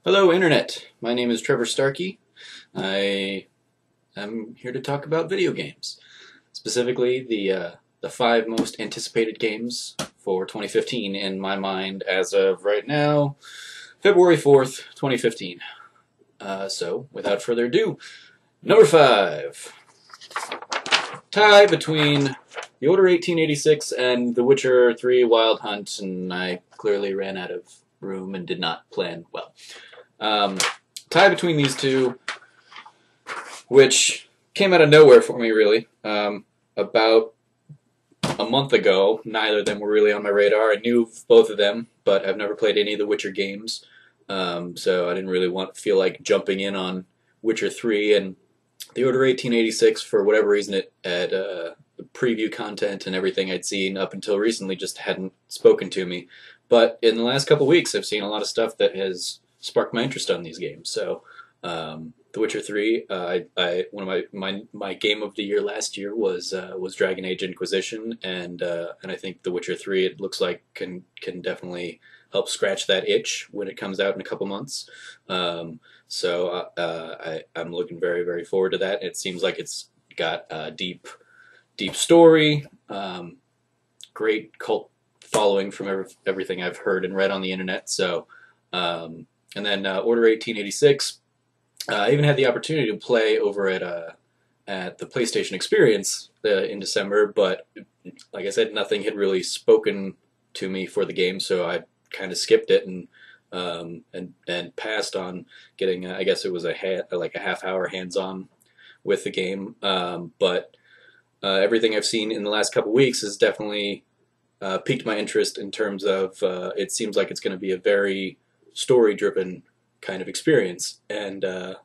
Hello, Internet. My name is Trevor Starkey. I am here to talk about video games, specifically the five most anticipated games for 2015 in my mind as of right now, February 4th, 2015. So, without further ado, number 5. Tie between The Order 1886 and The Witcher 3 Wild Hunt, and I clearly ran out of room and did not plan well. Tie between these two, which came out of nowhere for me, really. About a month ago, neither of them were really on my radar. I knew both of them, but I've never played any of the Witcher games, so I didn't really feel like jumping in on Witcher 3 and The Order 1886 for whatever reason. It had the preview content and everything I'd seen up until recently just hadn't spoken to me. But in the last couple weeks, I've seen a lot of stuff that has sparked my interest on these games. So, The Witcher 3, one of my game of the year last year was Dragon Age Inquisition, and I think The Witcher 3, it looks like can definitely help scratch that itch when it comes out in a couple months. So I'm looking very, very forward to that. It seems like it's got a deep story, great cult following from everything I've heard and read on the internet. So, and then Order 1886. I even had the opportunity to play over at the PlayStation Experience in December, but like I said, nothing had really spoken to me for the game, so I kind of skipped it and passed on getting. I guess it was a half-hour hands-on with the game, but everything I've seen in the last couple weeks has definitely piqued my interest in terms of it seems like it's going to be a very story-driven kind of experience, and I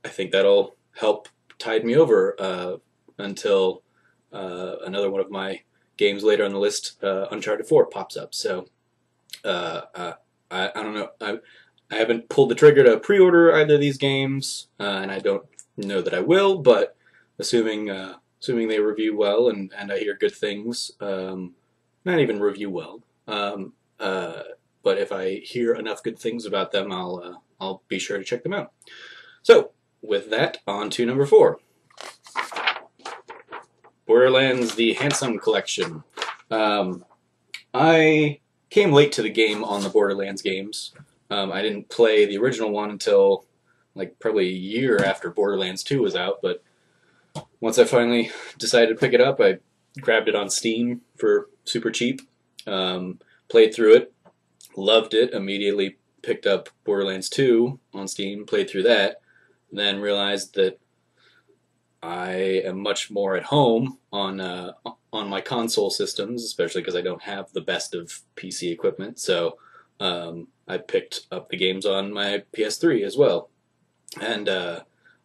think that'll help tide me over until another one of my games later on the list, Uncharted 4, pops up. So I don't know. I haven't pulled the trigger to pre-order either of these games, and I don't know that I will. But assuming they review well and I hear good things, not even review well. But if I hear enough good things about them, I'll be sure to check them out. So, with that, on to number 4. Borderlands: The Handsome Collection. I came late to the game on the Borderlands games. I didn't play the original one until probably a year after Borderlands 2 was out, but once I finally decided to pick it up, I grabbed it on Steam for super cheap, played through it, loved it, immediately picked up Borderlands 2 on Steam, played through that, then realized that I am much more at home on my console systems, especially because I don't have the best of PC equipment, so I picked up the games on my PS3 as well, and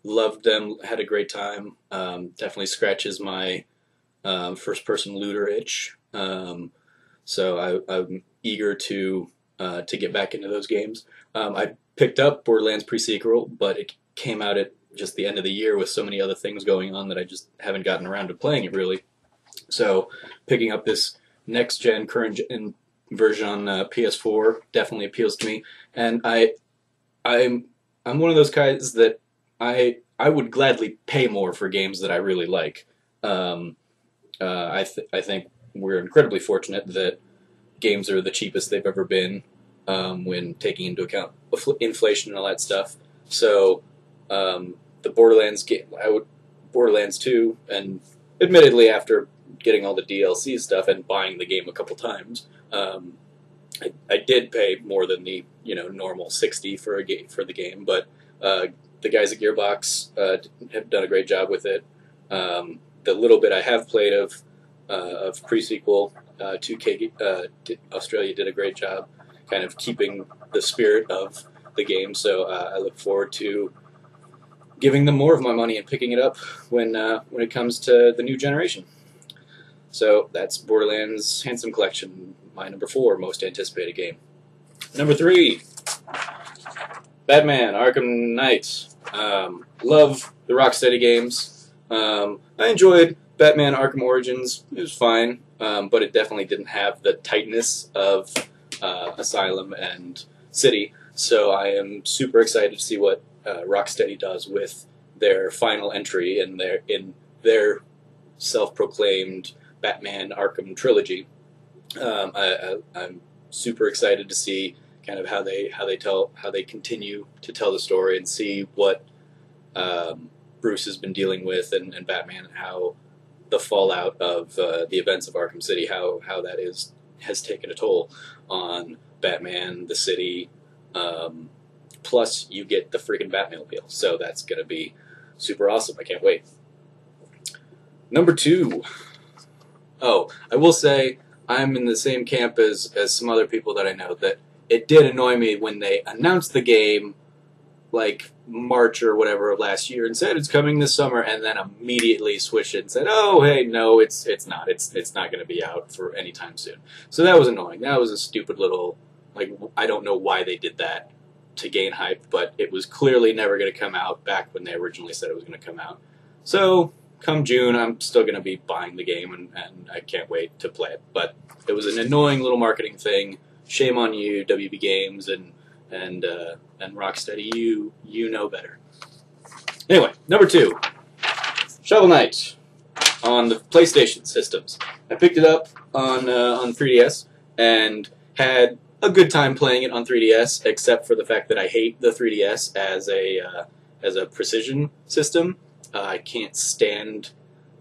loved them, had a great time. Definitely scratches my first-person looter itch, so I'm eager to get back into those games. I picked up Borderlands pre-sequel, but it came out at just the end of the year with so many other things going on that I just haven't gotten around to playing it really. So picking up this next-gen, current-gen version on PS4 definitely appeals to me, and I'm one of those guys that I would gladly pay more for games that I really like. I think we're incredibly fortunate that games are the cheapest they've ever been when taking into account inflation and all that stuff. So the Borderlands game, Borderlands 2, and admittedly after getting all the DLC stuff and buying the game a couple times, I did pay more than the normal $60 for the game, but the guys at Gearbox have done a great job with it. The little bit I have played of pre-sequel, 2K Australia did a great job kind of keeping the spirit of the game, so I look forward to giving them more of my money and picking it up when it comes to the new generation. So that's Borderlands Handsome Collection, my number 4 most anticipated game. Number 3, Batman Arkham Knight. Love the Rocksteady games. I enjoyed Batman Arkham Origins. It was fine, but it definitely didn't have the tightness of Asylum and City. So I am super excited to see what Rocksteady does with their final entry in their self-proclaimed Batman Arkham trilogy. I'm super excited to see kind of how they continue to tell the story and see what Bruce has been dealing with and Batman, and how the fallout of the events of Arkham City, how that has taken a toll on Batman, the city. Plus, you get the freaking Batmobile, so that's going to be super awesome. I can't wait. Number 2. Oh, I will say I'm in the same camp as some other people that I know, that it did annoy me when they announced the game like March or whatever of last year and said it's coming this summer, and then immediately switched it and said, oh, hey, no, it's not. It's not going to be out for any time soon. So that was annoying. That was a stupid little, like, I don't know why they did that to gain hype, but it was clearly never going to come out back when they originally said it was going to come out. So come June, I'm still going to be buying the game, and I can't wait to play it. But it was an annoying little marketing thing. Shame on you, WB Games and Rocksteady. You know better. Anyway, number 2, Shovel Knight on the PlayStation systems. I picked it up on 3DS and had a good time playing it on 3DS, except for the fact that I hate the 3DS as a precision system. I can't stand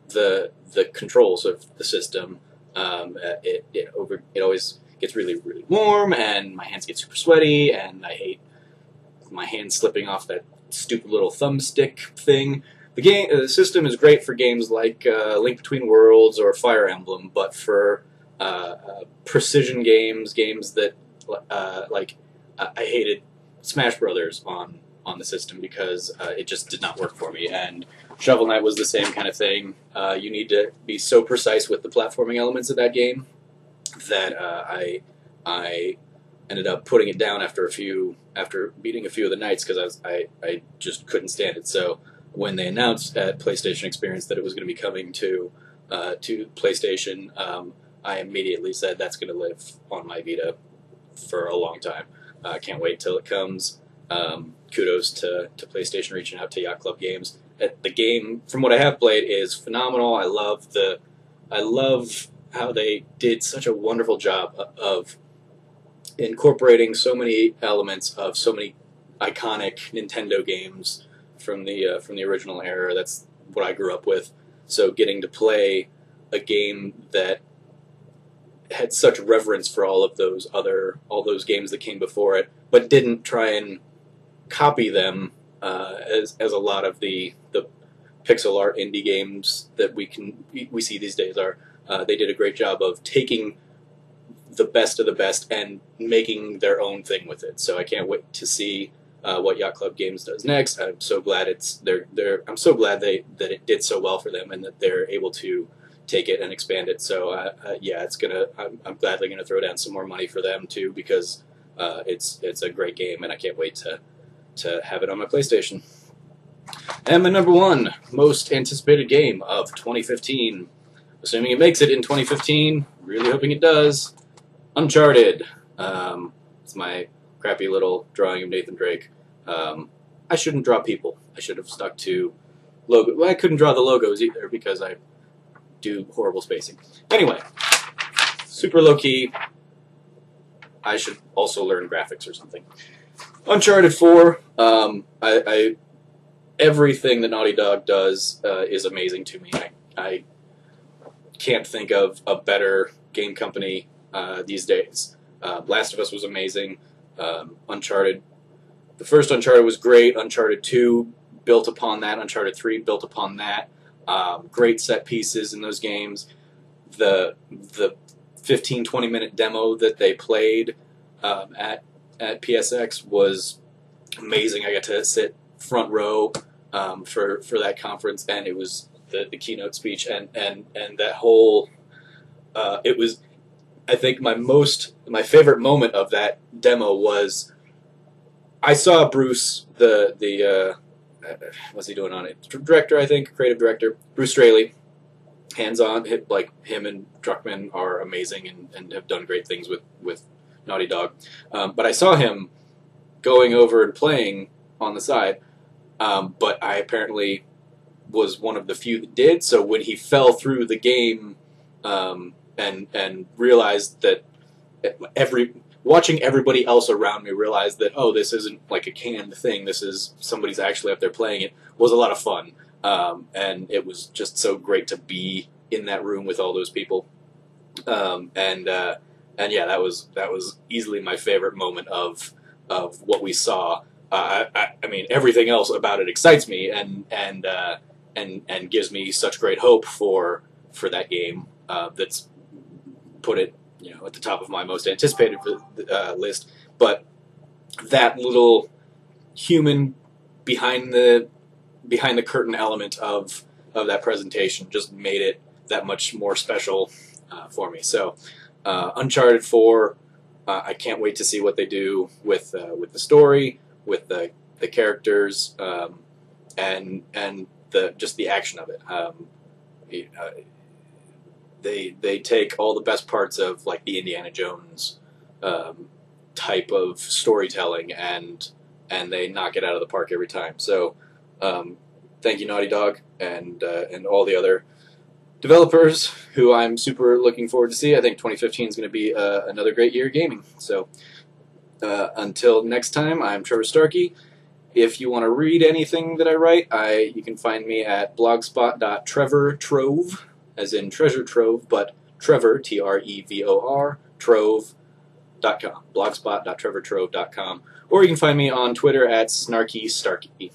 the controls of the system. It always gets really warm, and my hands get super sweaty, and I hate my hands slipping off that stupid little thumbstick thing. The system is great for games like Link Between Worlds or Fire Emblem, but for precision games that I hated Smash Brothers on the system because it just did not work for me. And Shovel Knight was the same kind of thing. You need to be so precise with the platforming elements of that game that I ended up putting it down after beating a few of the nights because I just couldn't stand it. So when they announced at PlayStation Experience that it was going to be coming to PlayStation, I immediately said that's going to live on my Vita for a long time. I can't wait till it comes. Kudos to PlayStation reaching out to Yacht Club Games. The game, from what I have played, is phenomenal. I love how they did such a wonderful job of incorporating so many elements of so many iconic Nintendo games from the original era. That's what I grew up with. So getting to play a game that had such reverence for all those games that came before it, but didn't try and copy them as a lot of the pixel art indie games that we see these days are. They did a great job of taking the best of the best and making their own thing with it. So I can't wait to see what Yacht Club Games does next. I'm so glad I'm so glad that it did so well for them and that they're able to take it and expand it. So yeah, I'm gladly gonna throw down some more money for them too, because it's a great game and I can't wait to have it on my PlayStation. And my number 1 most anticipated game of 2015, assuming it makes it in 2015, really hoping it does, Uncharted. It's my crappy little drawing of Nathan Drake. I shouldn't draw people. I should have stuck to logo. Well, I couldn't draw the logos either because I do horrible spacing. Anyway, super low-key. I should also learn graphics or something. Uncharted 4, everything that Naughty Dog does is amazing to me. I can't think of a better game company these days. Last of Us was amazing. Uncharted, the first Uncharted was great. Uncharted 2 built upon that. Uncharted 3 built upon that. Great set pieces in those games. The 15-20 minute demo that they played at PSX was amazing. I got to sit front row for that conference, and it was the keynote speech and that whole. It was, I think, my favorite moment of that demo was I saw Bruce, what's he doing on it? Director, I think, creative director, Bruce Straley, hands-on. Like him and Druckmann are amazing and have done great things with Naughty Dog. But I saw him going over and playing on the side, but I apparently was one of the few that did. So when he fell through the game and realized that watching everybody else around me realize that, oh, this isn't like a canned thing, this is somebody's actually up there playing it, was a lot of fun. And it was just so great to be in that room with all those people. And yeah, that was easily my favorite moment of what we saw. I mean, everything else about it excites me and gives me such great hope for that game. That's put it, at the top of my most anticipated list. But that little human behind the curtain element of that presentation just made it that much more special for me. So Uncharted 4, I can't wait to see what they do with the story, with the characters, and just the action of it. They take all the best parts of like the Indiana Jones type of storytelling and they knock it out of the park every time. So thank you, Naughty Dog, and all the other developers who I'm super looking forward to see. I think 2015 is going to be another great year of gaming. So until next time, I'm Trevor Starkey. If you want to read anything that I write, you can find me at blogspot.trevortrove, as in treasure trove, but Trevor, Trevor, trove.com, blogspot.trevortrove.com. Or you can find me on Twitter at Snarky Starkey.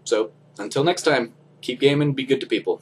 So until next time, keep gaming, be good to people.